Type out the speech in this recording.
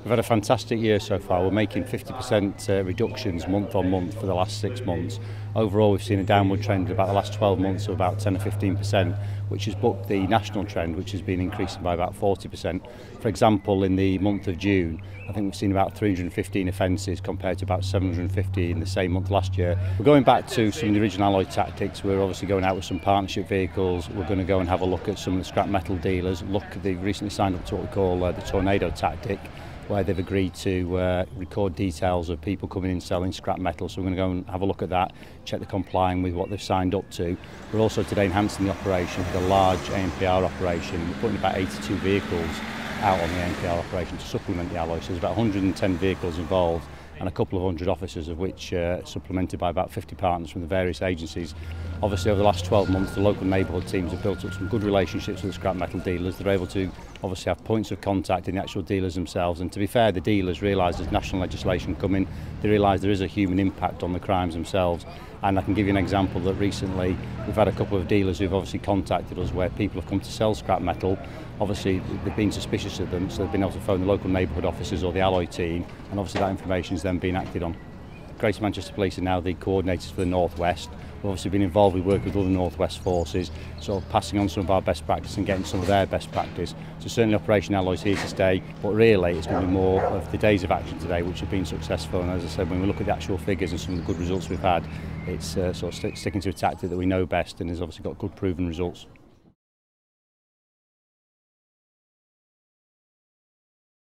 We've had a fantastic year so far. We're making 50% reductions month on month for the last 6 months. Overall, we've seen a downward trend about the last 12 months of about 10 or 15%, which has bucked the national trend, which has been increasing by about 40%. For example, in the month of June, I think we've seen about 315 offences compared to about 750 in the same month last year. We're going back to some of the original alloy tactics. We're obviously going out with some partnership vehicles. We're going to go and have a look at some of the scrap metal dealers. They've recently signed up to what we call the tornado tactic, where they've agreed to record details of people coming in selling scrap metal. So we're going to go and have a look at that, check they're complying with what they've signed up to. We're also today enhancing the operation with a large ANPR operation. We're putting about 82 vehicles out on the ANPR operation to supplement the alloy. So there's about 110 vehicles involved and a couple of hundred officers, of which supplemented by about 50 partners from the various agencies. Obviously, over the last 12 months, the local neighbourhood teams have built up some good relationships with the scrap metal dealers. They're able to obviously have points of contact in the actual dealers themselves, and to be fair, the dealers realise there's national legislation coming. They realise there is a human impact on the crimes themselves. And I can give you an example that recently we've had a couple of dealers who've obviously contacted us where people have come to sell scrap metal. Obviously they've been suspicious of them, so they've been able to phone the local neighbourhood officers or the alloy team, and obviously that information is then being acted on. Greater Manchester Police are now the coordinators for the North West. We've obviously been involved with work with other North West forces, sort of passing on some of our best practice and getting some of their best practice. So certainly Operation Alloy's here to stay, but really it's going to be more of the days of action today which have been successful. And as I said, when we look at the actual figures and some of the good results we've had, it's sort of sticking to a tactic that we know best and has obviously got good proven results.